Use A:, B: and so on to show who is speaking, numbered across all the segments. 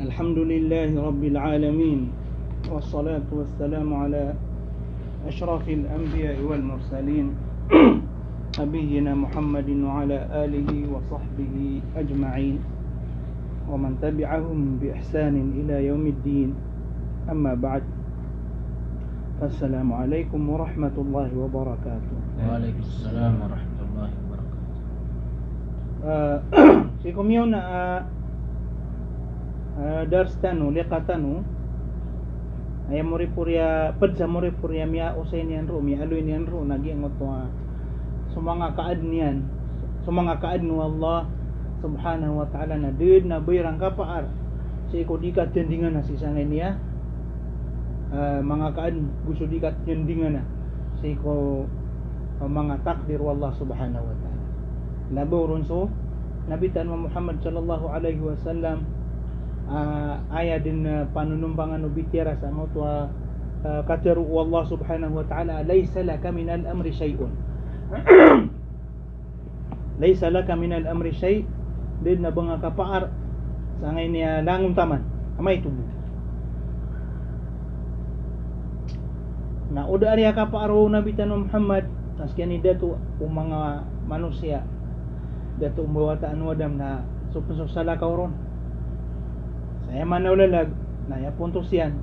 A: الحمد لله رب العالمين والصلاة والسلام على أشرف الأنبياء والمرسلين نبينا محمد وعلى آله وصحبه أجمعين ومن تبعهم بإحسان إلى يوم الدين. أما بعد، السلام عليكم ورحمة الله وبركاته.
B: وعليكم السلام ورحمة الله وبركاته.
A: Sikum yun na darstanu liqatanu ay muripurya pedsa muripurya mia usainian ru mia aluinian ru nagi ngotwa sumanga kaadnian sumanga kaadnu Allah subhanahu wa ta'ala na deud na bayrang kapaar si ko dikat tendingan na si sangenia mga kaad gusto dikat tendingan na si ko mga takdir wallah subhanahu wa ta'ala labo runso nabitan Muhammad sallallahu alaihi wasallam aya din panunumbangan ubitira sa motwa kataru wallah subhanahu wa ta'ala laysa laka min al-amri shay'un laysa laka min al-amri shay' din na banga kapaar sa ngay niya langum taman amay tubo na uda ariya kapaaro nabitan Muhammad taskyan datu mga manusia datu umbawataan wadam na supusala kauron saya manulalag na ya puntos yan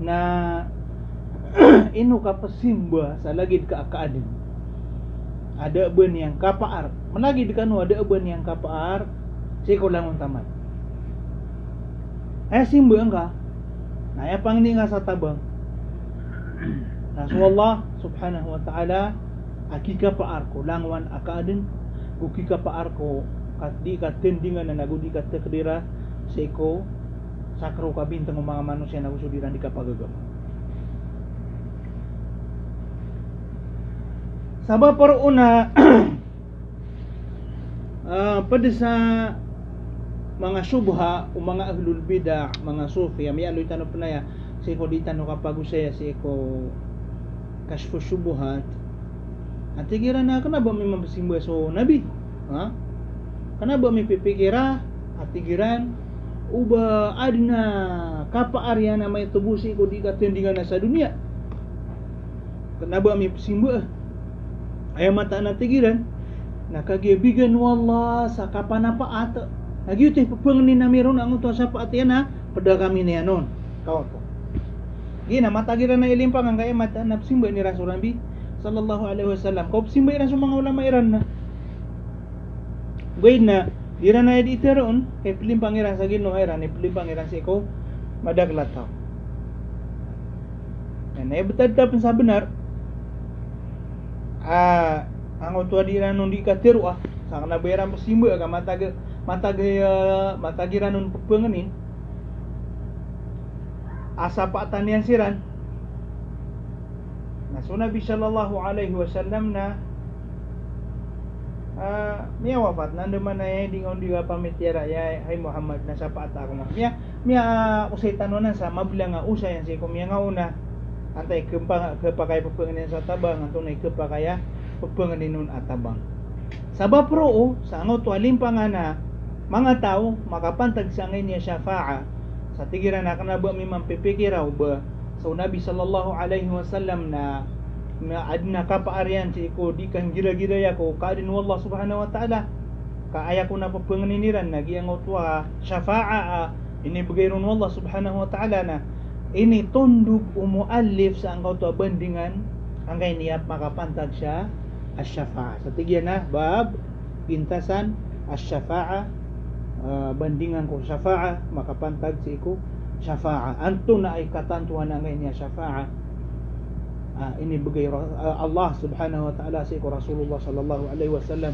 A: na inu kapasimba sa lagid kaakaadin ada ben yang kapaar managid kanu ada ben yang kapaar siko lang tamat ay simba ka na ya pangni nga sa tabang Rasulullah subhanahu wa ta'ala aki kapaar ko langwan akaadin uki kapaar ko di katendingan na nagudi ka takdira seko sakro ka bintang mga manusia na usudiran di kapagagam. Sabab para una pada sa mga subha o mga ahlul bid'ah, mga sufi, may aloy tanong panaya seko di tanong kapag usaya seko kashfu syubuhat. At tigiran na kana ba may masimba so nabi? Ha? Kana ba may pipikira at tigiran uba adna kapaar yan na may tubusi ko di katendingan na sa dunia kenapa mi simba ay mata na tigiran nakagibigan wallah sa kapan apa ata lagi teh pepengnin na meron ang to sa paatian na pada kami ni anon kaw to gina mata giran na ilimpang ang kay mata na simba ni Rasul Nabi sallallahu alaihi wasallam kau simba ira sa mga ulama iran na gawin na dira na di teron kay pilim pangiran sa Ginoo ay ran pilim pangiran si ko madaglataw. Yan ay betad tapon sa benar. Ang utwa dira nun di katiru sa kana bayran pasimba ka matagiran nun pepengenin. Asa patanian siran. Na Nabi sallallahu alaihi wasallam na miya wafat nando man ay dingon diwa pamitira ya ay Muhammad na sa paata ko miya usay tanunan sa mabla nga usay yan si kumiya nga una antay kepakay pepenganin sa tabang antong nay kepakaya pepenganin nun atabang sabab pro sa angot walim pangana mga tao makapantag sa ngayon niya syafa'a sa tigiran na kanaba mi mampipikiraw ba so Nabi sallallahu alaihi wasallam na adna kapaarian si ko di kan gira-gira ya ko kaadin wallah subhanahu wa ta'ala kaaya ko na papanginiran nagi ang utwa syafa'a ini bagayron wallah subhanahu wa ta'ala na ini tunduk umuallif sa ang utwa bandingan ang kay niya makapantag siya as-syafa'a sa tigyan na bab pintasan as-syafa'a bandingan ko syafa'a makapantag si ko syafa'a anto na ay katantuhan ang kay niya syafa'a ini bagay Allah subhanahu wa ta'ala si ko Rasulullah sallallahu alaihi wasallam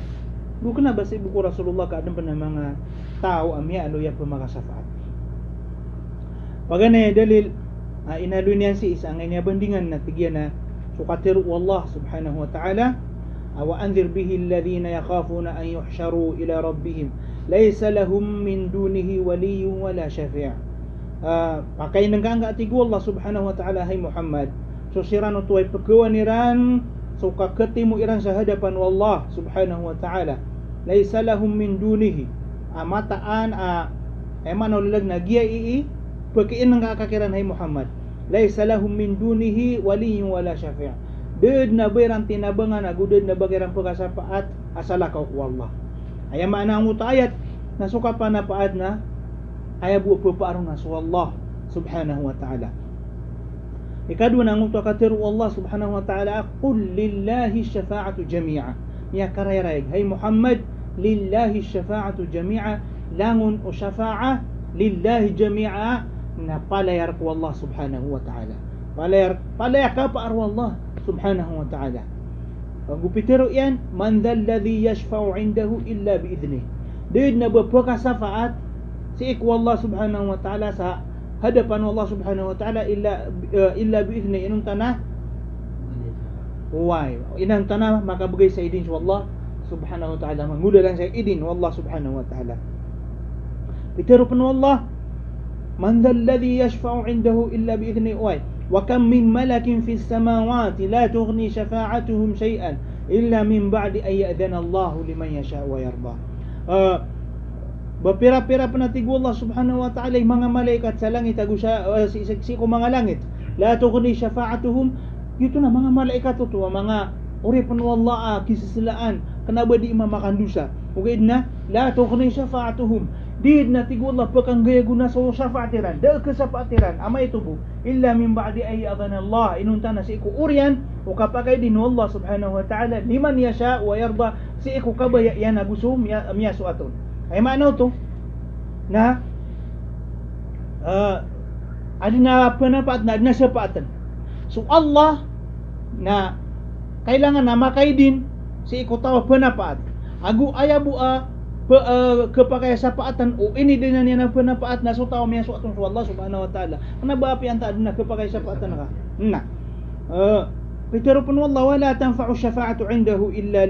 A: bukan ba si buku Rasulullah ka pa ng mga tao amya alo ya pamakasafaat pagana dalil inaluin niyan si isang niya bandingan na tigyan na sukatiru Allah subhanahu wa ta'ala wa anzir bihi alladhina yakhafuna an yuhsharu ila rabbihim laysa lahum min dunihi waliyyun wala shafi' pakay nang ka atigo Allah subhanahu wa ta'ala hay Muhammad so siran utuay pagkawaniran so kakatimu iran sa hadapan Allah subhanahu wa ta'ala laysa lahum min dunihi mataan mana ulag na giya pakiin ng kakakiran hay Muhammad laysa lahum min dunihi waliyyun wala syafi'. Deud na bayran tinabangan agudud na bagiran pagkasapaat asala ka ku Allah. Aya mana ang ayat na suka pa na paad na aya bu papaarong na su Allah subhanahu wa ta'ala. Ikadua na ang katiru Allah subhanahu wa ta'ala qul lillahi syafa'atu jami'a. Ya karayarayg hay Muhammad lillahi syafa'atu jami'a langun o syafa'a lillahi jami'a na palayar ko Allah subhanahu wa ta'ala. Palayar ka pa arwa Allah subhanahu wa ta'ala. Ang gupitero yan, man dhal ladhi yashfa'u indahu illa bi'idhnih. Dahil na berpakasafaat si iku Allah subhanahu wa ta'ala sa hadapan Allah subhanahu wa ta'ala illa bi'idhnih. Inong tanah why? Inang tanah maka bagay sa idin sa Allah subhanahu wa ta'ala. Manguda lang sa idin wa Allah subhanahu wa ta'ala. Pitero pa Allah, man dhal ladhi yashfa'u indahu illa bi'idhnih. Why? وكم من ملك في السماوات لا تغني شفاعتهم شيئا إلا من بعد أن يأذن الله لمن يشاء ويرضى. Berpira-pira penatigu Allah subhanahu wa ta'ala mga malaikat sa langit agu si ko mga langit la tughni syafa'atuhum itu na mga malaikat to mga uri panu Allah kisisilaan kenapa di imamakan dosa ugid na la tughni syafa'atuhum did na tigu Allah pakang gaya guna sa syafa'atiran dal kesapatiran ama itu bu illa min ba'di ay adana Allah inunta na si iku urian o kapagay din Allah subhanahu wa ta'ala liman yasha wa yarda si iku kabaya yan agusum miyasu aton ay maano to na adina penapat na adina syafa'atan so Allah na kailangan na makay din si iku tawa penapat agu ayabu kepakai sapaatan ini dengan yang penapaat na so tao miya so atong Allah subhanahu wa ta'ala kenapa api anta aduna kepakai sapaatan ka nah pero pun wallah wala tanfa'u syafa'atu indahu illa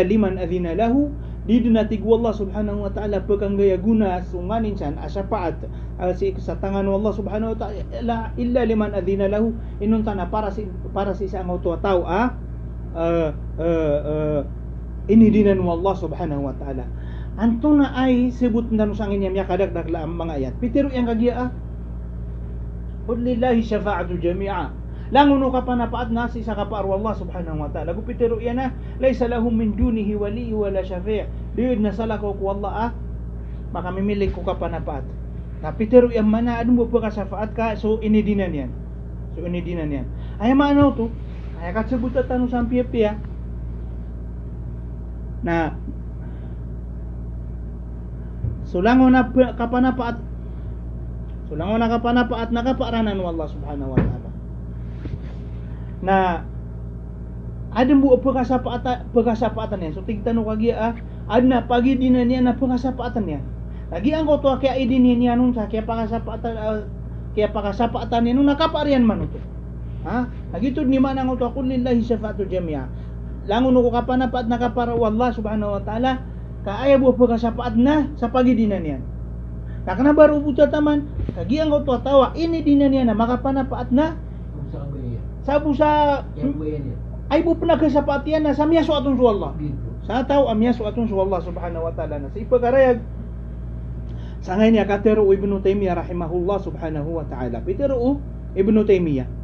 A: liman adhina lahu diduna tigu Allah subhanahu wa ta'ala pekang gaya guna sunganin san asyafaat si kesatangan Allah subhanahu wa ta'ala illa liman adhina lahu inun tanah para si sang auto tao ini dinan Allah subhanahu wa ta'ala antuna ay sebut dan usangin yang kadak-dak la mga ayat pitiru yang kagia qul lillahi syafa'atu jami'a languno ka panapaat na si sa kapaar Allah subhanahu wa ta'ala gupitiru yana laysa lahum min dunihi wali wala syafi' diud na sala ko Allah maka mimilik ko ka panapaat na pitiru yang mana adun mo ka syafaat ka so ini dinan yan ay maano to ay kasebut tanu sampi-pi na sulangon na kapanapaat na kapaaranan ng Allah subhanahu wa ta'ala na adem bu pagkasapaatan niya so tigtanong kagia adna pagi dinan niya na pagkasapaatan niya lagi ang ko to kaya idin niya nung sa kaya pagkasapaatan niya nung nakapaarian man ito lagi to ni man ang to qul lillahi syafa'atu jami'a langun ko kapanapaat na kapara Allah subhanahu wa ta'ala kaaya buah pagkasapaat na sa pagidinan yan na kana baru buta taman kagiang ko tawa ini dinan yan na makapanapaat na sabu sa ay bu penagkasapaat yan na sa miyaso atong su Allah sa tao miyaso atong su Allah subhanahu wa ta'ala na sa ipagarayag sa ngayon niya katero Ibnu Taymiyah rahimahullah subhanahu wa ta'ala pitero Ibnu Taymiyah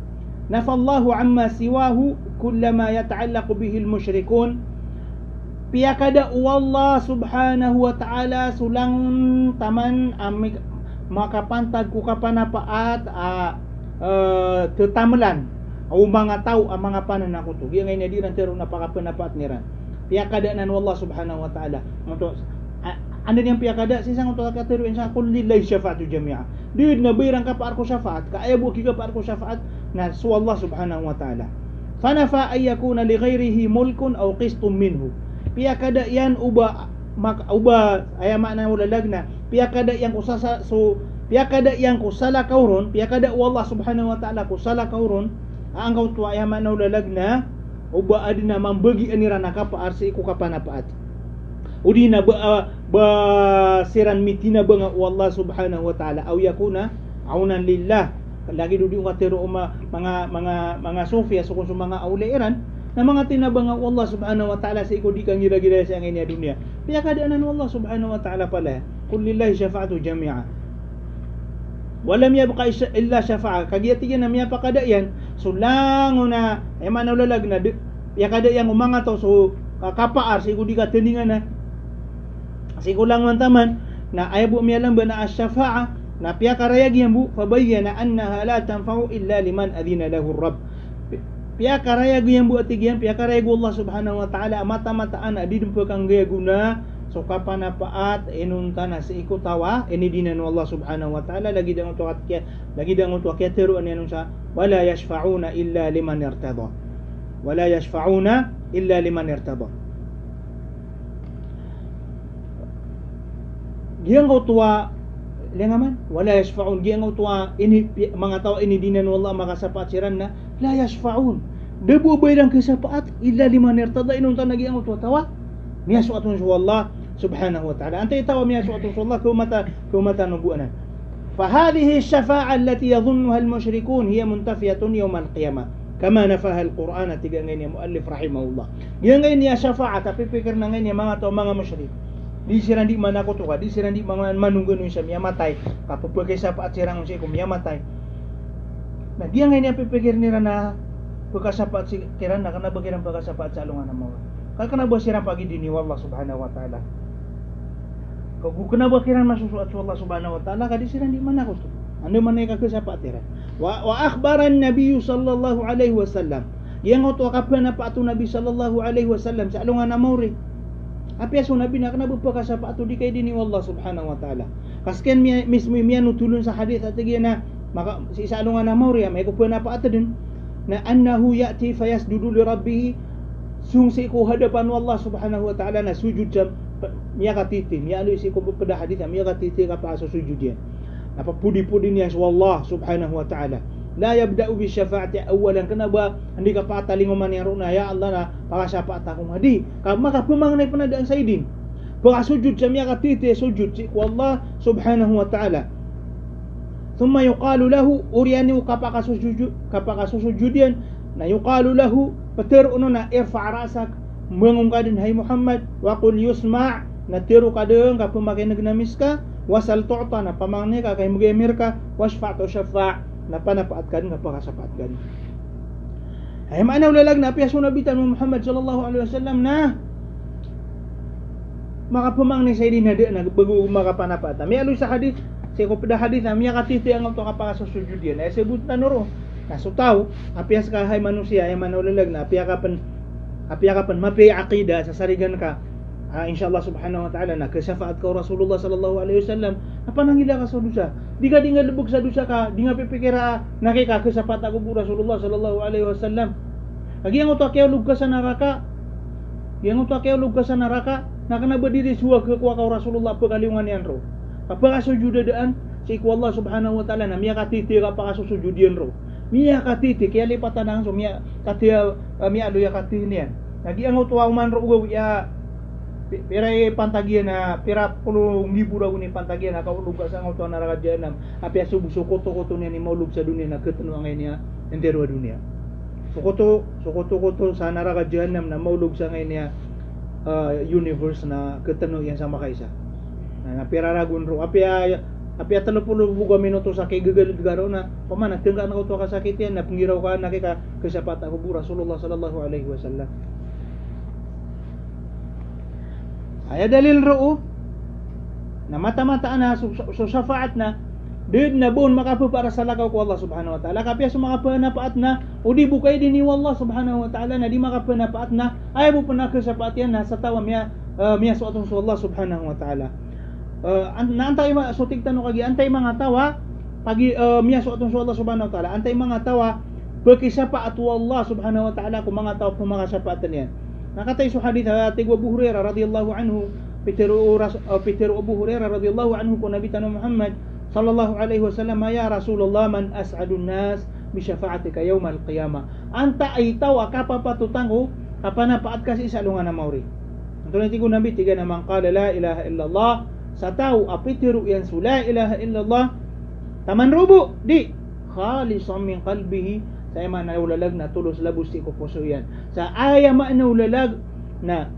A: nafallahu amma siwahu kullama yata'allaqu bihi al-musyrikun piyakada Allah subhanahu wa ta'ala sulang taman makapantag ku kapanapaat tetamelan o mga tao ang mga panan ako to giya ngayon di ran tero napakapanapaat niran piyakada nan Allah subhanahu wa ta'ala moto anda yang piyakada sisang to katero insa qul lillahi syafa'atu jami'a did na bayrang ka par ko syafaat ka ay bu ki ka par ko syafaat na su Allah subhanahu wa ta'ala fanafa ay yakuna li ghairihi mulkun aw qistun minhu piyakada yan uba aya makna ulalagna piyakada yang kusasa so piyakada yang kusala kauron piyakada Allah subhanahu wa ta'ala kusala kauron ang kau tu aya makna ulalagna uba adina mambagi anirana ka pa arsi ku kapanapaat udina ba siran mitina banga Allah subhanahu wa ta'ala aw yakuna aunan lillah lagi dudi ngatero mga sofia so kung mga auleiran na mga tinabang Allah subhanahu wa ta'ala sa iko di kang gira-gira sa nganya dunia piyakadaanan Allah subhanahu wa ta'ala pala qul lillahi syafa'atu jami'a walam yabqa illa syafa'a kagia tiga na miya pakadayan sulanguna emana ulalag na ya kada yang umanga to so kapaar sigo di katendingan na sigo lang mantaman na ayabu miya lang ba na asyafa'a na piya karayag yan bu fabayyana annaha la tanfa'u illa liman adhina lahu rabb piya karayag yan bu atigyan piya karayag Allah subhanahu wa ta'ala mata-mataan adidumpa kang gaya guna so kapanapaat inunta na si ikutawa ini dinan Allah subhanahu wa ta'ala lagi dang untuk kya teru anyan sa wala yashfa'una illa liman irtada wala yashfa'una illa liman irtada giyang tua lengaman wala yashfa'un giyang tua ini mga tao ini dinan Allah makasapat siran na la yashfa'un debu bayrang kesapaat illa liman irtada inunta na giyang tua tawa niya suatun sa Allah subhanahu wa ta'ala antay tawa miya suatun sa Allah kumata nubuanan فهذه الشفاعة التي يظنها المشركون هي منتفية يوم القيامة كما نفاها القرآن تيغان يا مؤلف رحمه الله yang ya syafaat tapi pikir nang ya mga to mga musyrik di siran di mana ko to di siran di mga manunggun sa miya matay kapag syafaat sirang si ko miya matay na dia ngayon pikir nila na pagkasapat si kiran na kana bagiran pagkasapat sa alungan mo kana ba sirang pagi dini wallah subhanahu wa ta'ala kung kenapa kiran masusuat Allah subhanahu wa ta'ala kadi siran di mana ko to ando man ay kagsapat tira wa akhbaran nabiy sallallahu alaihi wasallam yang to kapana pa ato nabi sallallahu alaihi wasallam sa alungan na mawri api aso nabi na kana bapa sa pa ato di kay dini wallah subhanahu wa ta'ala kasken mismo miya nutulun sa hadith at na maka si sa alungan na mawri may ko pa ato din na annahu ya'ti fayasjudu li rabbih sungsi ko hadapan wallah subhanahu wa ta'ala na sujud jam miya katiti miya alu isi ko pada hadith miya katiti ka pa sa sujud yan napapudi-pudi niya sa Allah subhanahu wa ta'ala la yabda'u bi syafa'ati awalan kenapa hindi ka pa talinguman niya ron ya Allah na pakasyafaat akong hadi maka pumangnay panadaan sa idin pakasujud sa miya katiti sujud si Allah subhanahu wa ta'ala thumma yuqalu lahu uriyani kapakasusujud yan na yuqalu lahu pater uno na irfa' rasak mengungkadin hai Muhammad wa qul yusma' na tiru kadeng ka pemakai nagnamis ka wasal tu'ta na pamangne ka kay mugemir ka wasfa'tu syafa' na panapaatkan ka pakasapaatkan ay maanaw lalag na piyaso nabitan mo Muhammad sallallahu alaihi wasallam na makapamangne sa idin hadi na bago makapanapaatan may aloy sa hadith say ko pada hadith na miya katiti ang to kapakasujud yan ay sebut tanuro nasutaw apias ka hay manusia ay maanaw lalag na apiya kapan mapi aqida sa sarigan ka insyaallah subhanahu wa ta'ala na kasafaat ka Rasulullah sallallahu alaihi wasallam apa nangila ka sa dusa di ka dinga lubog sa dusa ka di nga pipikira nakika kasafaat ako bu Rasulullah sallallahu alaihi wasallam agi ang uto kay lug ka sa naraka na kana berdiri suwa ka kuwa ka Rasulullah pagaliungan yan ro kapag sujudadaan si Allah subhanahu wa ta'ala na miya katiti ka pa kasusujudian ro miya katiti kaya lipatan ang so miya katia miya aluya katiti niyan nagi ang uto man ro ugaw ya pira pantagian na pira 10,000 daw ni pantagian na kaulog sa auto na ragadyan api subuso koto niya ni maulog sa dunia na ketenu ang niya entero dunia sukoto sa naragadyan na maulog sa ngayon niya universe na ketenu yan sama kaisa na pira ragun ro api 30 minuto sa kay gagaro na pamana tengga na auto kasakit yan na pangiraw ka na kay kasapat ako bu Rasulullah sallallahu alaihi wasallam ay dalil ro na mata-mata na so syafaat na did na bon makapo para sa lakaw ko Allah subhanahu wa ta'ala kapya sa makapanapaat na o di bukay din ni Allah subhanahu wa ta'ala na di makapanapaat na ay bu panaka sa patian na sa tawa miya so atong so Allah subhanahu wa ta'ala naantay so tigtano kagi antay mga tawa pagi miya so atong so Allah subhanahu wa ta'ala antay mga tawa pagkisapa at Allah subhanahu wa ta'ala kung mga tawa pumakasapatan yan nakatay sa hadith atig Abu Hurairah radhiyallahu anhu Peter Abu Hurairah radhiyallahu anhu ko nabi tanong Muhammad sallallahu alaihi wasallam ya Rasulullah man as'adun nas bi syafa'atika yawm al-qiyamah anta ay tawa kapapatutang ko kapanapaat kasi sa lungan na mawri antulay tigo nabi tiga namang qala la ilaha illallah sa tao apitiru yan su la ilaha illallah taman rubo di khalisan min qalbihi sa ima na ulalag na tulos labos ti ko puso yan sa aya ma na ulalag na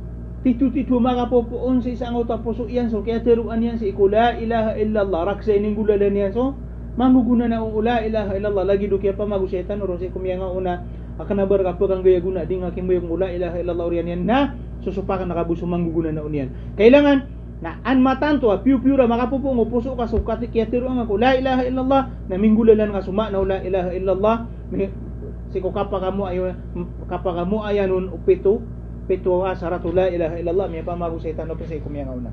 A: titu-titu makapopoon sa isang utapuso yan. So kaya tiruan yan si la ilaha illallah. Raksa ining guladan yan. So mamuguna na la ilaha illallah. Lagi do kaya pa magusetan oro si kumya nga una akan nabar kapag ang gaya guna ding aking mayong la ilaha illallah oriyan yan na susupakan nakabuso mangguguna na uniyan. Kailangan na anmatan to piu-piura makapupong puso ka so kaya tiruan ako la ilaha illallah na minggulalan ka suma na la ilaha illallah. Si ko kapakamu ayanun upito pitwa saratu la ilaha illallah may pamago sa itano pa sa kumya nga una.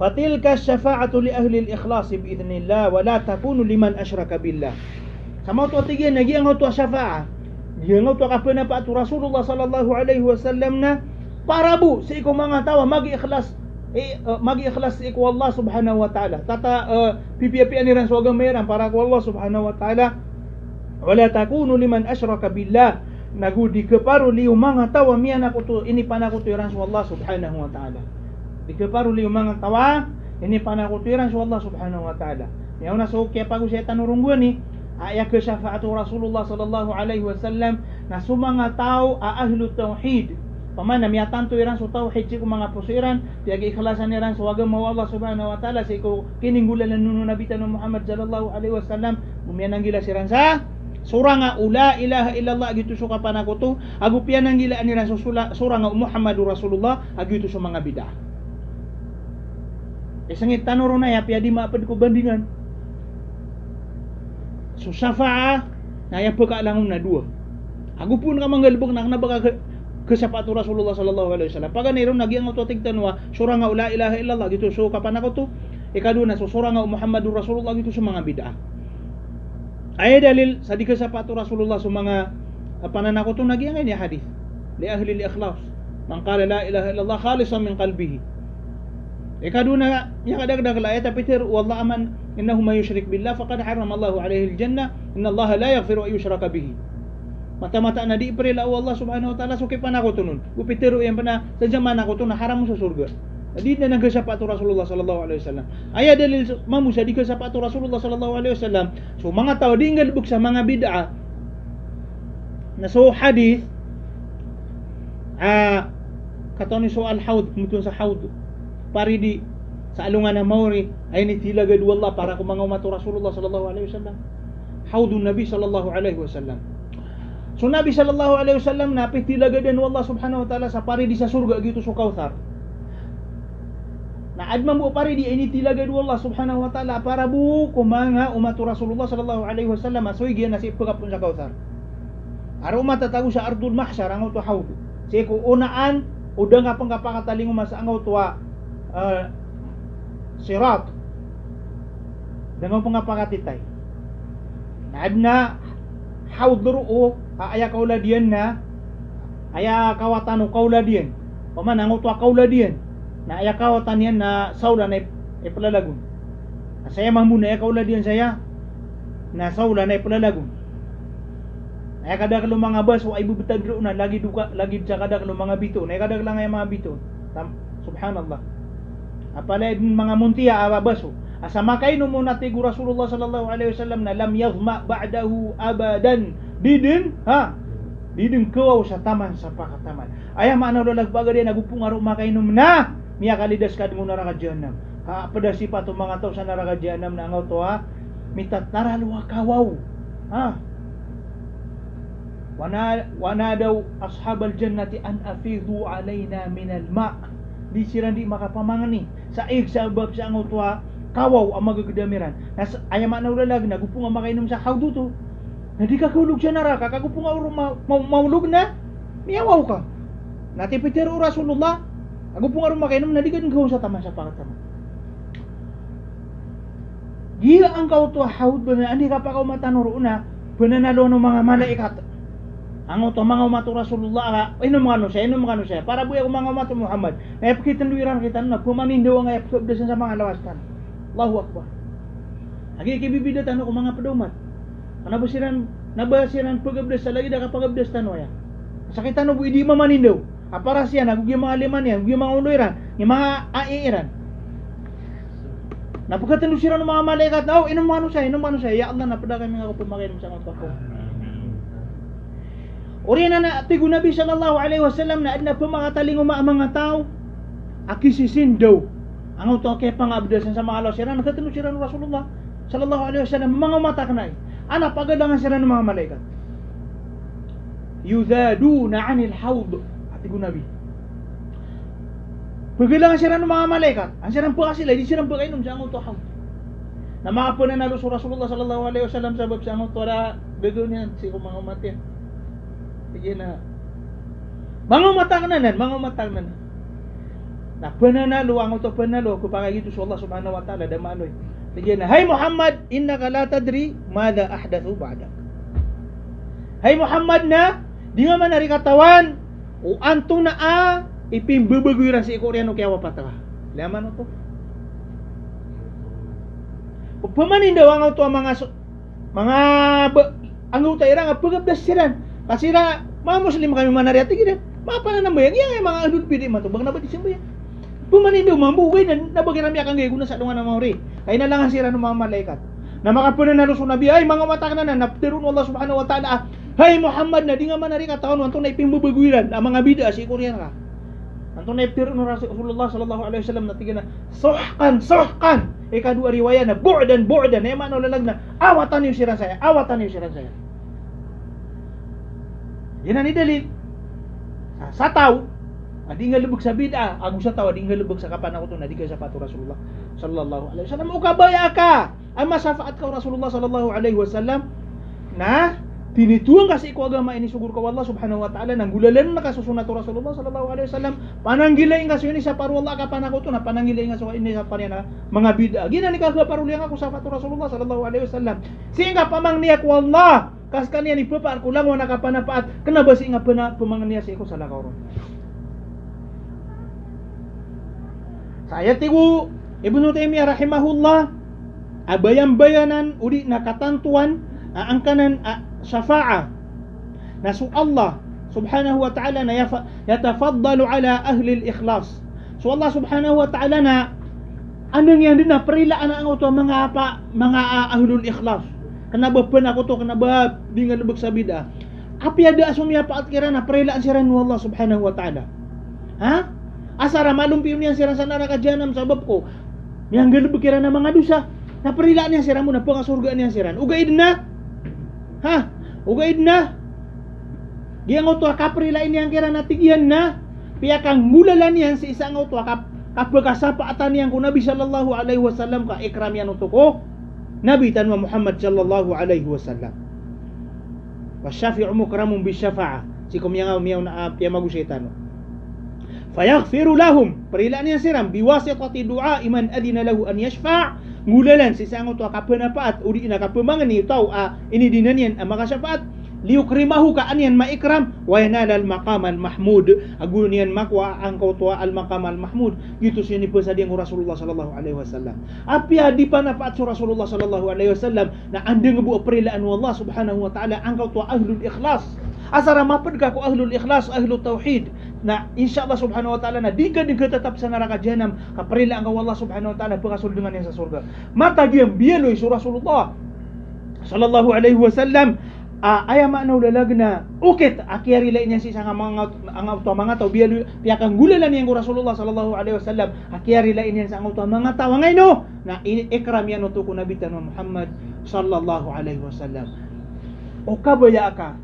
A: Fatilka syafa'atu li ahli al-ikhlas biidhnillah wa la takunu liman asyraka billah. Sama to tigyan nagi ang to syafa'a. Diyan to kapana pa to Rasulullah sallallahu alaihi wasallam na para bu sa iko mga tawa magi-ikhlas magi-ikhlas iko Allah subhanahu wa ta'ala. Tata pipi-pian niran so agamayan para ko Allah subhanahu wa ta'ala. Wa la takunu liman asyraka billah. Nagudi keparu liu mga tawa miyan ako to ini panakuturan sa Allah subhanahu wa ta'ala. Di keparu liu mga tawa ini panakuturan sa Allah subhanahu wa ta'ala. Yaw na so kaya pag usay tanurungguan ni aya ke syafaatu Rasulullah sallallahu alaihi wasallam na sumanga tao ahlu tauhid. Pamana miyatan to iran so tauhid si mga pusiran tiagi ikhlasan iran so agama Allah subhanahu wa ta'ala si ko kininggulan nunu nabi tanong Muhammad sallallahu alaihi wasallam bumiyan ang gila siran sa suranga la ilaha illallah gitu suka panakuto agupian ang gila aniran so suranga Muhammadur Rasulullah agitu so mga bid'ah. Sangit tanoro na ya piadi maapad ko bandingan. So syafa'a na ya pagkaalangon na dua. Agupun ka manggalbog na nabaka kesapatu Rasulullah sallallahu alaihi wasallam. Paga nairon nagiang auto tigtanwa suranga la ilaha illallah gitu so kapanakuto ikaduna so suranga Muhammadur Rasulullah gitu so mga bid'ah. Ay dalil sa di kesapatu Rasulullah sa mga pananakoto nagiyan ni hadis li ahli al-ikhlas man qala la ilaha illallah khalisan min qalbihi ikaduna ya kadagdag la ayat pitir wallah aman innahu may yushrik billah faqad harrama Allahu alayhi al-jannah inna Allah la yaghfiru an yushraka bihi mata-mata na di prela Allah subhanahu wa ta'ala so kay panakoto nun upitiro yan pana sa zaman nakoto na haram mo sa surga. Di na nagkasapatu Rasulullah sallallahu alaihi wasallam. Aya dalil mamusa di kasapatu Rasulullah sallallahu alaihi wasallam. So mga tao di ngalbog sa mga bid'ah. Na so hadith katoni so al-haud mutun sa haud. Pari di sa alungan na mauri ay ni tilagad wallah para ko mga umatu Rasulullah sallallahu alaihi wasallam. Haudun Nabi sallallahu alaihi wasallam. So Nabi sallallahu alaihi wasallam napitilagadan wallah subhanahu wa ta'ala sa pari di sa surga gitu so Kautsar. Na adman mo pare di ini tilagad wallah subhanahu wa ta'ala para bu kumanga umatu Rasulullah sallallahu alaihi wasallam asoy giyan nasi pagapun sa Kautsar. Ara umata tago sa ardul mahsyar ang to haud. Si ko unaan udang nga pangkapakatalingo mas ang to sirat. Dango pangkapakatitay. Na adna haud ru aya kauladian na aya kawatano kauladian. Paman ang to kauladian. Na aya kawatan yan na saula na ipalalagon. Saya mahmuna ya kaula diyan saya na saula na ipalalagon. Ay kada kalo mga baso ay bubutag na lagi duka lagi sa kada kalo mga bito. Na kada lang ay mga bito. Subhanallah. Apalay mga muntiya baso. Asa makay no muna tigo Rasulullah sallallahu alaihi wasallam na lam yaghma ba'dahu abadan. Didin kawaw sa taman sa pakataman. Aya maano lo lagbaga din nagupong aro makainom na. Miya kalidas kad mo naraka jahannam. Padasi pa to mga tao sa naraka jahannam na angaw to mitat naralwa kawaw. Wana daw ashabal jannati an afidu alaina min alma. Di sira di makapamangan ni sa sa bab sa angaw to kawaw ang magagdamiran. Aya maano lo lag nagupong makainom sa hawdo to. Na di ka kulog sa naraka kagupong aro maulog na. Miyawaw ka. Natipitiro Rasulullah ako pong aron makainom na di ka nagawa sa taman sa pakataman. Gila ang kauto haud ba na hindi ka pa kaumatanuro na pananalo ng mga malaikat. Ang to mga umato Rasulullah ino mga ano siya para buya ko mga umato Muhammad. Ay pakitan duiran kita na pumanindaw ang ayap sa mga lawastan. Allahu Akbar. Agi kibibidatan ko mga padumat. Nabasiran pagabdas sa lagi da kapagabdas tanoya. Sakitan no bu di mamanindaw. Para siya nagugi mga liman yan, gugi mga uloiran, yung mga aiiran. Napagkatalo sila ng mga malaikat, inom ano siya, ya Allah, napada kami nga ako pumakainom sa mga kapong. Ori na tigo Nabi sallallahu alaihi wasallam na adna pa mga talingo mga tao aki sisindaw ang uto kay pangabdasan sa mga lawsiran nagkatino sira ng Rasulullah sallallahu alaihi wasallam mga mata kanay ana pagadangan sira ng mga malaikat yudaduna 'anil hawd tigo Nabi pagadangan sira ng mga malaikat ang sirang pa sila di sirang pa kainom sa ang uto hawd na mga pananalo sa Rasulullah sallallahu alaihi wasallam sabab sa ang uto ra begonya si mga mati sige na mga mata kanan na pananalo ang auto panalo ko para gito sa Allah subhanahu wa ta'ala damaloy sige na hay Muhammad innaka la tadri madha ahdathu ba'dak hay Muhammad na di nga man ari katawan o anto na ipimbubuguran si Koreano kaya wapata laman to pamanin daw ang auto mga ang auto ira nga pagabdas siran kasi na mga Muslim kami manariati gina mapanan na bayang yang mga adult pidi matubang na ba di simbayan pumanindo mabuhay na nabagirami akang gayuna sa dungan ng mga ori kaya na lang ang sira ng mga malaikat na makapunan na Rasul Nabi ay mga mata na naptirun Allah subhanahu wa ta'ala hay Muhammad na di nga manari katawan wantong na ipimbubuguiran ang mga bida si Korean ka wantong na iptirun ng Rasulullah sallallahu alaihi wasallam na tigana suhkan ikadua riwayat na bu'dan ay mano lalag na awatan yung sira saya yan ang idalil sa tao adi nga lubog sa bid'a ang sa tao adi nga lubog sa kapanakuton adi ka sa pato Rasulullah sallallahu alaihi wasallam ukabaya ka ang masafaat ka Rasulullah sallallahu alaihi wasallam na tinituang kasi ko agama ini sugur ka Allah subhanahu wa ta'ala nang gulalan na kasusunat Rasulullah sallallahu alaihi wasallam pananggilain ka ini sa paru Allah ka panakuton na pananggilain ka ini sa panina mga bid'a ginani ka parulian ako sa pato Rasulullah sallallahu alaihi wasallam singa pamang niya ko Allah kas kaniya ni papa ko lang wala ka panapaat kana ba si nga pamangan niya sa iko sa lakaw ron saya tigu Ibnu Taimiyah rahimahullah abayang-bayanan uli nakatantuan ang kanan syafa'a na su Allah subhanahu wa ta'ala na yatafaddalu ala ahli al-ikhlas so Allah subhanahu wa ta'ala na anong yan din na perilaan ang ito mga ahlul ikhlas kanaba pa na ko to kanaba di nga lubog sa bid'a api ada asumya paat kira na perilaan siya rin Allah subhanahu wa ta'ala ha asara malumpi niya siya sa neraka jahanam sabab ko yang galubog kira na mga dusa na perilaan niya siya mo na pangasurga niya siya ugaid na giyang auto kaperilain niya kira na tigyan na piyakang mulalan niyan sa isang auto kapagkasapaatan niyan ko Nabi sallallahu alaihi wasallam ka ikram yan uto ko Nabi tanwa Muhammad sallallahu alaihi wasallam. Wasyafi'u mukramun bisyafa'a. Sikum yang miyaw na piya magusaitan. Fayaghfiru lahum. Perilaan niya siram biwasitati du'a iman adina lahu an yashfa'. Ngulalan si sango to kapenapaat uri ina kapemangan ni tau ini dinanian makasyafaat liukrimahu ka anian maikram wa yanala al maqam al mahmud agunian makwa angkau tua al maqam al mahmud gitu sini pesadiang Rasulullah sallallahu alaihi wasallam api adi panafaat Rasulullah sallallahu alaihi wasallam na andeng ngebu perilaan Allah subhanahu wa taala angkau tua ahlul ikhlas asara maped ka ko ahlul ikhlas ahlul tauhid na insyaallah subhanahu wa taala na diga tetap sa neraka jahanam kaperilaan ka Allah subhanahu wa taala pagasul dengan yang sa surga mata diam bialoy su Rasulullah sallallahu alaihi wasallam aya makna ulalagna ukit akhiri lainnya si sanga mga ang auto mga tao biya piyakang gulalan yang Rasulullah sallallahu alaihi wasallam akhiri lainnya sa auto mga tao ngay no na ikram yan uto ko nabi tan Muhammad sallallahu alaihi wasallam o kabaya ka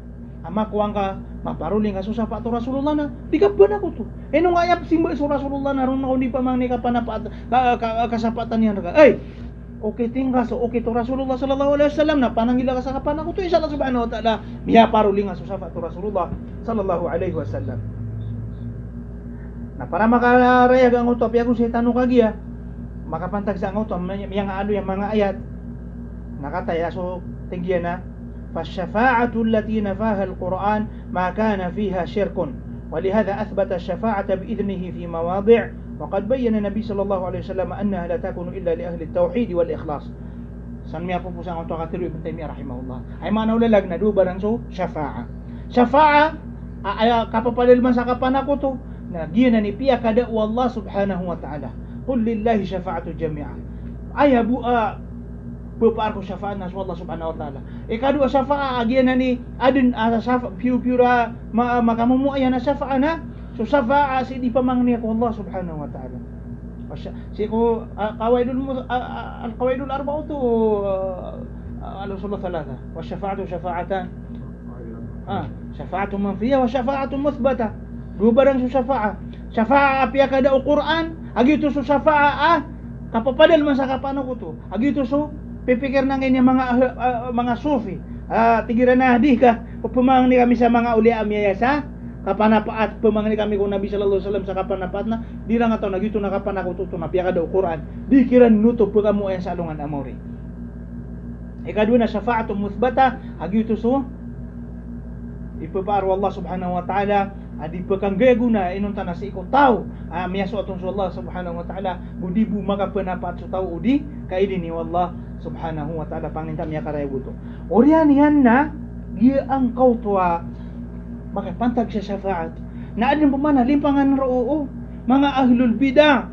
A: ama kuang ka maparuling ka sa pato Rasulullah na di ka ba na ko to nung ayap simba sa Rasulullah na ron na hindi pa mang ni ka panapat kasapatan niya ay okay tinggal so okay to Rasulullah sallallahu alaihi wasallam na panangila ka sa kapan ako to insyaallah subhanahu wa taala miya paruling sa safa to Rasulullah sallallahu alaihi wasallam na para makarayag ang uto piago sa tanong kagiya makapantag sa ang uto yang ano yung mga ayat nakataya so tinggiya na fasyafa'atu allati nafaha alquran ma kana fiha shirkun ولهذا أثبت الشفاعة بإذنه في مواضع وقد بين النبي صلى الله عليه وسلم أنها لا تكون إلا لأهل التوحيد والإخلاص سنمي أفو فسان أنتو قتلوا ابن تيمية رحمه الله أي ما نولا لغنا دو برانسو شفاعة kapapalil man sa kapan ako to na giyan ni piya kada Allah subhanahu wa ta'ala qul lillahi syafa'atu jami'a ay Bepaar ko syafaat na Allah subhanahu wa ta'ala. Ikadua syafaat agian ni adin syafaat piu-piura makamumu ayan na syafaat na. So syafaat si di pamangni ko Allah subhanahu wa ta'ala. Si ko al-qawaidul arba'u tu al-usul thalatha wa syafa'atu syafa'atan. Syafa'atu manfiyah wa syafa'atu muthbatah. Dua barang su syafaat. Syafaat api kada Al-Quran, agi tu su syafaat kapapadal masa kapano ko tu. Agi tu su pipikir nang ini mga sufi. Tigiran na hadih ka pemang ni kami sa mga ulia amiyasa. Kapanapaat pemang ni kami kung Nabi sallallahu alaihi wasallam sa kapanapaat na di lang ataw nagito na kapan ako to na piya kada Al-Quran. Di kiran nuto pag mo ay sa alungan amori. Ikadua na syafaatu muthbata agi tu su ipapaaro Allah subhanahu wa ta'ala adi pekang guna inon tanah si iko tau miyaso atong Allah subhanahu wa ta'ala budibu maka penapat su tau udi kaidi ni wallah subhanahu wa ta'ala panginta miya karaya buto orian yan na dia angkau tua maka pantag sa syafaat na adin pemana limpangan roo mga ahlul bidah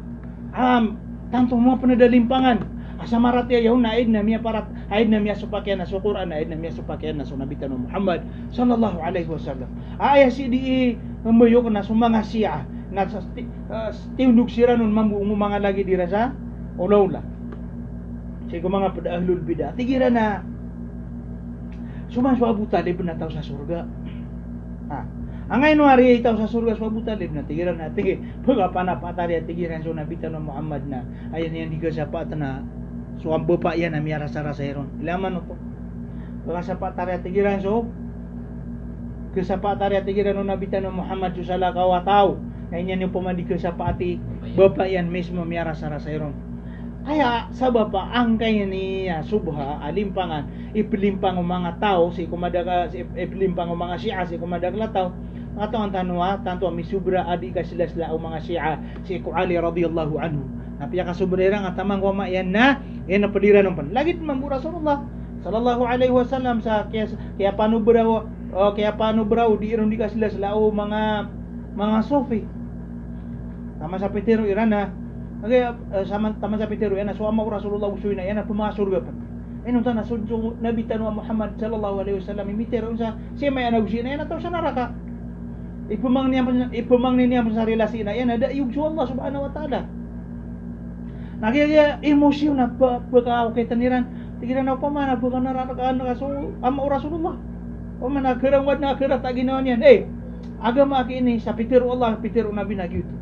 A: tanto mga penadalimpangan asamarat ya yaun naid na miya parat aid na miya supakyan na Quran aid na miya supakyan na Nabi tanong Muhammad sallallahu alaihi wasallam aya si di membayok na sumanga siya na tindog sira nun mambuungo mga lagi dira sa ulawla siya mga ahlul bidah tigira na sumaso Abu Talib na tao sa surga angay no ari itaw sa surga sa Abu Talib na tigiran na tigi pagapana patari tigiran so Nabi tanong Muhammad na ayan yan digasapat na so ang bapa yan na miya rasa-rasa heron ilaman no to pagkasapat tari tigiran so kasapat tari tigiran no Nabi tanong Muhammad so sala kawataw ayan yan yung pumandi kasapati bapa yan mismo miya rasa-rasa heron kaya sa bapa ang kaya niya subha alimpangan ipilimpang ang mga tao si kumadaga ipilimpang ang mga Shia si kumadagla tao ato ang tanwa tanto mi subra adi ka sila o mga Shia si Ali radhiyallahu anhu napiya ka subrera nga tamang wa yan na yan na padira ng pan lagit mambu Rasulullah sallallahu alaihi wasallam sa kaya panubraw di iron di ka sila o mga sufi tama sa Petero irana kaya tama sa Petero yan so ama Rasulullah usuy na yan na pumasurga pa inong tanah sunjo Nabi tanwa Muhammad sallallahu alaihi wasallam imitero sa siya may anawsi na yan ataw sa naraka ipumang niya sa relasi na yan ada iyog sa Allah subhanahu wa ta'ala nagyaya emosyon na pagkakita niran tigiran na pamana pagka nararakaan na so ama Rasulullah o man nagkarangwad na akira ta ginawan yan agama ini sa Petero Allah Petero Nabi nagyuto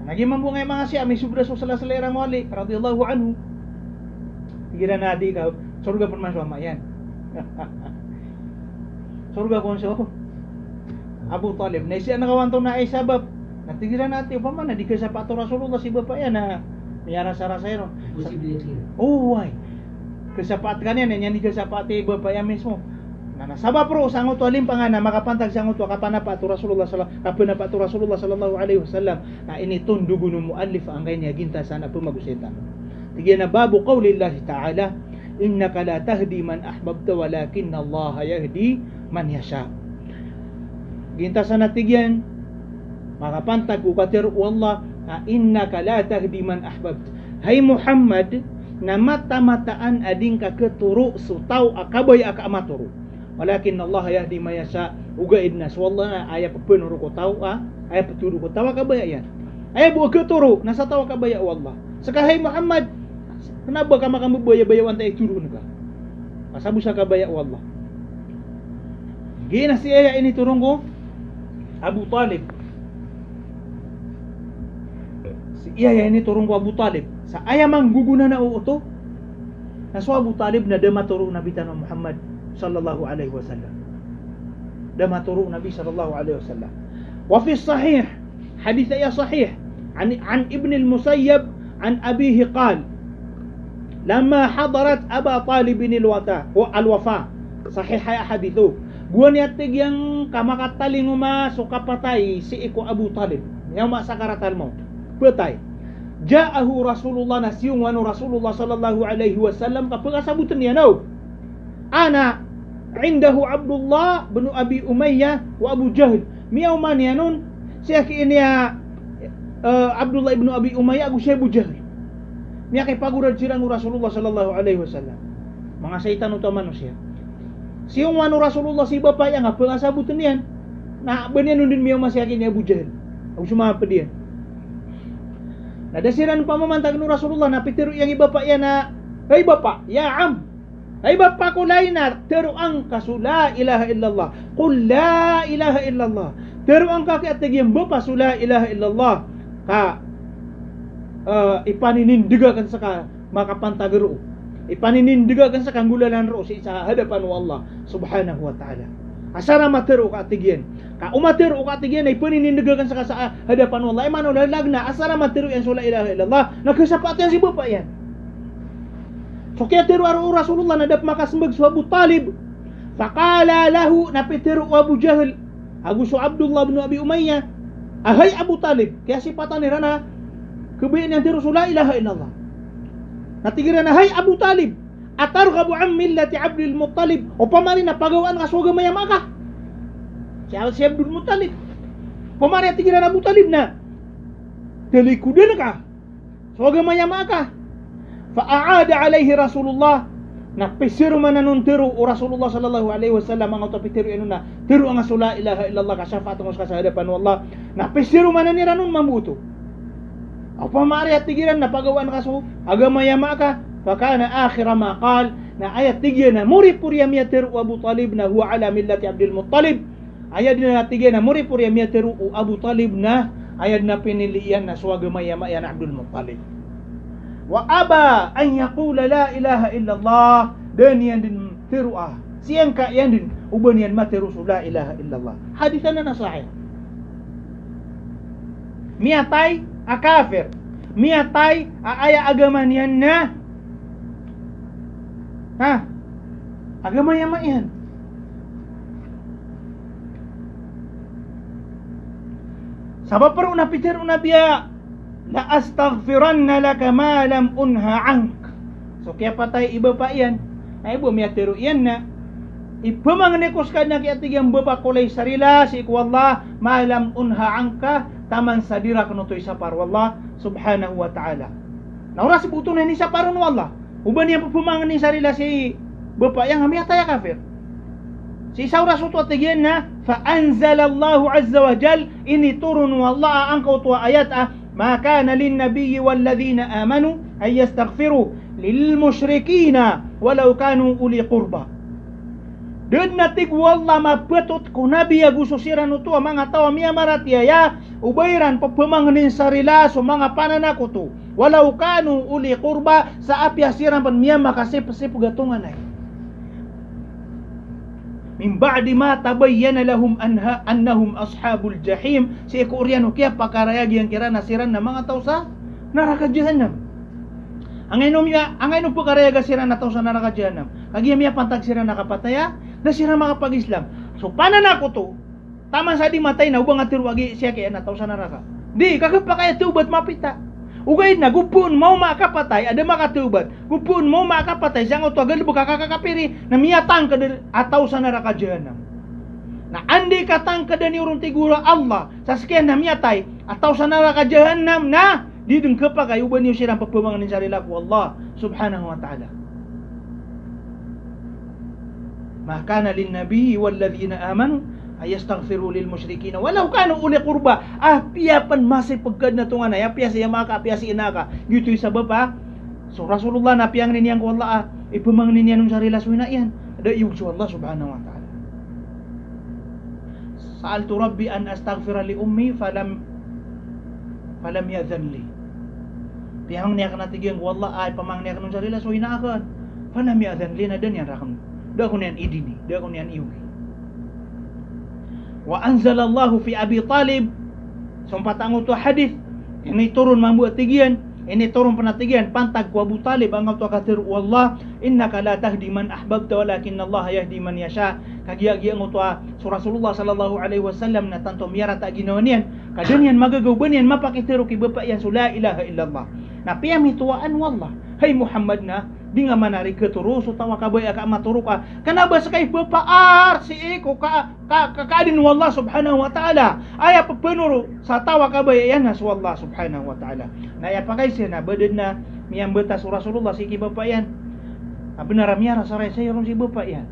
A: nagimang bungay mga siya may subra so salasalerang wali radiyallahu anhu tigiran na di ka surga pun masama yan surga kung so Abu Talib na siya nakawanto na ay sabab natigiran natin pa man di ka sa pato Rasulullah si bapa yan na mayara sa rasero why kasapat kanyan yan di ka sa pati bapa yan mismo na nasaba pro sangot alim pa nga na makapantag sangot kapanapat Rasulullah sallallahu alaihi wasallam na ini tundugo no muallif ang kanya ginta sana pumagusita tigyan na babu qaulillahi ta'ala innaka la tahdi man ahbabta walakinna Allah yahdi man yasha ginta sana tigyan makapantag ko katir wallah innaka la tahdi man ahbabt hay Muhammad na mata-mataan ading ka keturu sutaw akabay aka maturu walakin Allah yahdi man yasha ugaid nas wallah aya papenuro ko taw aya paturu ko taw akabay yan aya bu keturu nasa taw akabay wallah sakahay Muhammad kenapa ka makamubaya-bayawan tay turun ka kasabu sa kabaya wallah gina si aya ini turun ko Abu Talib si iya ini turun ko Abu Talib sa ayamang guguna na uuto na so Abu Talib na damaturo Nabi tanong Muhammad sallallahu alaihi wasallam damaturo Nabi sallallahu alaihi wasallam wa fi sahih hadith ya sahih an Ibn al-Musayyab an abihi qal lama hadarat Aba Talib al-wafa sahih ay hadithu buwan yatig yang kamakataling so kapatay si iko Abu Talib yung masakaratal mo patay ja'ahu Rasulullah nasiyong wano Rasulullah sallallahu alaihi wasallam kapag asabutan niya ana indahu Abdullah bin Abi Umayyah wa Abu Jahl miyaw man yan nun siya ki niya Abdullah ibn Abi Umayyah ako siya Abu Jahl Miya kay pagurad sirang Rasulullah sallallahu alaihi wasallam. Mga saitan utama manusia. Siyong wano Rasulullah si bapak yang apa ngasabutan niyan. Na banian nundin miya masih yakin Abu Jahal. Aku cuma apa dia. Nah dasiran pamamantag nu Rasulullah na pitiru yang bapak ya na, "Hai bapak, ya am. Hai bapak ko lain na teru ang kasu la ilaha illallah. Qul la ilaha illallah." Teru ang kakek atigyan bapak su la ilaha illallah. Ka ipanindigakan saka maka pantagero. Ipanindigakan saka gulalan ro sa hadapan Allah subhanahu wa ta'ala. Asara matero ka atigyan. Ka umatero ka atigyan ay panindigakan saka sa hadapan Allah. Ay mano lagna asara matero yan su la ilaha illallah. Nagkasapatan si bapak yan. So kaya tero aro Rasulullah nadap makasembag su Abu Talib. Faqala lahu napitero Abu Jahal. Aguso Abdullah bin Abi Umayyah. Ahai Abu Talib, kaya sipatan nira na kebayan yang tiru la ilaha illallah. Natigiran na, "Hai Abu Talib, atarghabu an millati Abdul Muttalib." O pamari na pagawaan ka suwaga mayama ka. Si Abdul Muttalib. Pamari atigiran Abu Talib na, "Talikudan ka. Suwaga mayama ka." Fa'aada alaihi Rasulullah. Napisiru mananun tiru Rasulullah sallallahu alaihi wasallam ang utapitiru inuna tiru ang la ilaha illallah kasyafaat ng sa hadapan Allah. Napisiru mananira nun mabuto. Apa mari at tigiran na pagawaan kaso agama yama ka. Fakana akhira ma qal na ayat tigiran na muri purya miyatiru Abu Talib na huwa ala millati Abdul Muttalib. Ayat na tigiran na muri purya miyatiru Abu Talib na ayat na pinilian na suwagama yama yan Abdul Muttalib. Wa aba an yaqula la ilaha illallah dan yan din tiruah siyang ka yan din uban yan matiru la ilaha illallah. Hadisan na sahih. Miyatay a kafir, miyatay a aya agama niyan na agama yan yan. Sabab perlu napitir unabiya la astaghfiranna laka ma lam unha ank. So kaya patay iba pa yan. Ay ibo miyatiru yan na. Ipamangnikos ka na kaya tigyang baba kulay sarila si ikwallah ma lam unha anka taman sadira kuno to isa par wallah subhanahu wa ta'ala. Naura si buto na ni sa paron wallah. Uban niya pamangni sarila si baba yang miyataya kafir. Si saura suto tigyan na fa anzalallahu azza wa jal ini turun wallah ang kautua ayat ما كان للنبي والذين آمنوا أن يستغفروا للمشركين ولو كانوا أولي قربى. Dan natig wallah mapetut ko nabi agususiran uto mga tawa miya maratia ya ubayran papamangnin sarila so mga pananako to walau kanu uli qurba sa apyasiran pan miya makasip-sip gatungan ay. Min ba'di ma tabayyana lahum annahum ashabul jahim. Si Koreano kaya pakarayagi yang kira nasiran na mga tao sa neraka jahanam. Angay no po karayaga sira na tao sa neraka jahanam. Kagiyam ya pantag sira nakapataya na sira makapag-Islam. So pananako to taman sa di matay na ubang atiruagi siya kaya na tao sa neraka. Di kakapakaya tubat mapita. Ugay na gupun mau makapatay ada makatubat. Gupun mau makapatay sang uto agal buka kakakapiri na miyatang kada ataw sa neraka jahanam. Na andi katang kada ni urun tigura Allah sa sekian na miyatay ataw sa neraka jahanam na dideng kapagay uban niyo sirang pagpamangan ni sarila ko Allah subhanahu wa ta'ala. Ma kana lin nabiyyi wal ladzina amanu ayastaghfiru lil musyrikin walau kanu uli qurba. Piyapan masih pegad na tungan ay piya siya maka piya si inaka gitu sabab so Rasulullah na piyang niniyang ko Allah ipamang niniyang nung sarila suina yan ada yung su Allah subhanahu wa ta'ala. Sa'altu rabbi an astaghfira li ummi falam yadhan li. Piyang niya kana tigyan ko Allah ay pamang niya nung sarila suina akan falam yadhan li na dan yan rakam da ko niyan idini da ko niyan iugi. Wa anzalallahu fi Abi Talib sumpat ang uto hadith ini turun mambuat tigian ini turun penatigian pantag ku Abu Talib ang uto katir wallah innaka la tahdi man ahbabta walakin Allah yahdi man yasha. Kagiya-giya ang uto Rasulullah sallallahu alaihi wasallam na tanto miyara ta ginawanian kadanian magagawbanian mapakitiro ki bapa yan la ilaha illallah na piyami tuwaan wallah hay Muhammad na di nga manari keturu so tawa kabay ka maturo ka kanaba sa kay bapaar si iko kaadin wallah subhanahu wa ta'ala aya papenuro sa tawa kabay yan nas wallah subhanahu wa ta'ala na ya pakay siya na badad na Miyang betas Rasulullah si bapak yan. Benar miara saray saya ron si bapak yan.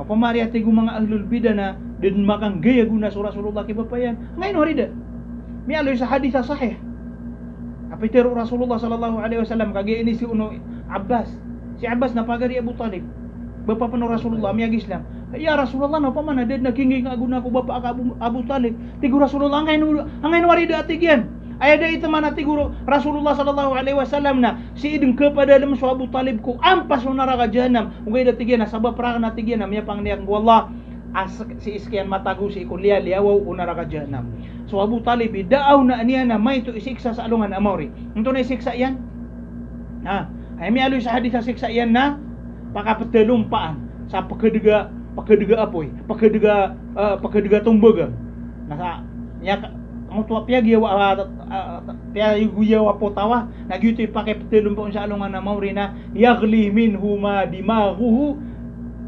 A: Apa mari ati mga ahlul bidah na din makang gaya guna sa Rasulullah ki bapak yan. Ngayon harida. Mialoy sa hadis sahih. Apitero Rasulullah sallallahu alaihi wasallam kagi ini si uno Abbas. Si Abbas na pagari Abu Talib. Bapa penuh Rasulullah miag Islam. Ya Rasulullah no paman ada naginging aguna ko bapa ka Abu Talib. Tigo Rasulullah ngayon warida atigian. Ayada itu mana tigo Rasulullah sallallahu alaihi wasallam na si ideng kepada dalam Abu Talib ko ampas no neraka jahanam. Ugay datigian na sabab perang natigian na miya pangniak wallah si iskian matagu si kuliah liawaw o neraka jahanam. So Abu Talib daaw na niya na may to isiksa sa alungan amawri. Unto na isiksa yan? Ay may aloy sa hadith sa siksa yan na pakapetelumpaan sa pagkadiga apoy, pagkadiga tumbaga. Nasa nya ang tuwa piyagiyawa po tawa nagyuto ipake petelumpaan sa alungan amawri na yagli minhu ma dimaghuhu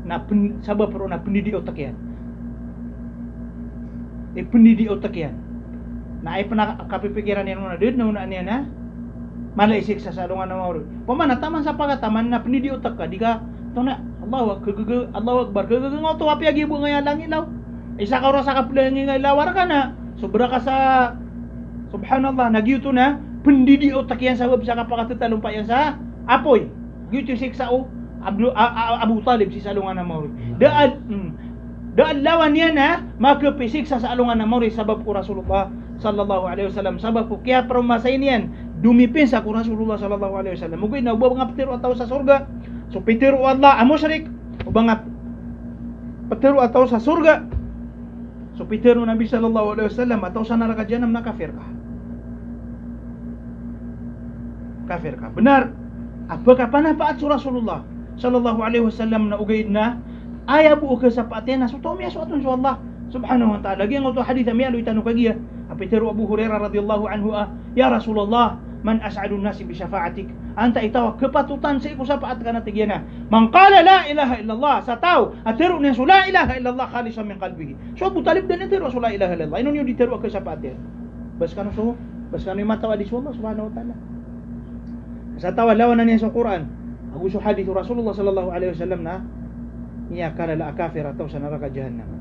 A: na sabab pero na pendidi otak yan. Pendidi otak yan. Na ay kapipikiran yan na dito na niya na malaisik sa salungan ng mga pamana taman sa pagataman na pendidi otak ka di ka ito na Allahu Akbar kagagangaw to api agibo nga lang ilaw isa ka ora sa kaplangi nga ilawar ka na sobra ka sa subhanallah nagyuto na pendidi otak yan sabab sa kapakatalumpa yan sa apoy gyuto siksa o Abu Talib si salungan ng mga daan lawan niya na magkapisik sa alungan ng Mauris sabab ko Rasulullah sallallahu alaihi wasallam sabab ko kaya promasain yan dumipin sa ko Rasulullah sallallahu alaihi wasallam mugay na ubang nga petero ataw sa surga so petero Allah amusyrik ubang nga petero ataw sa surga so petero Nabi sallallahu alaihi wasallam ataw sa neraka jahanam na kafir ka benar apakah panapaat sa Rasulullah sallallahu alaihi wasallam na ugaid na aya bu ke sa patena so to miya so atun so Allah subhanahu wa ta'ala gyang to hadith mi aloy tanu kagiya apitero Abu Hurairah radhiyallahu anhu ya Rasulullah man as'adun nasi bi syafa'atik anta itaw kepatutan sa iko sa paat kana tigena man qala la ilaha illallah sa taw atero ni la ilaha illallah khalisan min qalbihi so Abu Talib dan atero la ilaha illallah inon yo ditero ke sa paat bas kanu matawa di Allah subhanahu wa ta'ala sa taw lawan niya sa Quran agu so hadith Rasulullah sallallahu alaihi wasallam na niya kala la kafir atau sa neraka jahanam.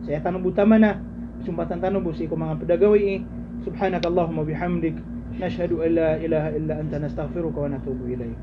A: Saya tanong butama na sumbatan tanong bu si ko mga pedagawi subhanakallahumma bihamdik nashhadu an la ilaha illa anta nastaghfiruka wa natubu ilaik.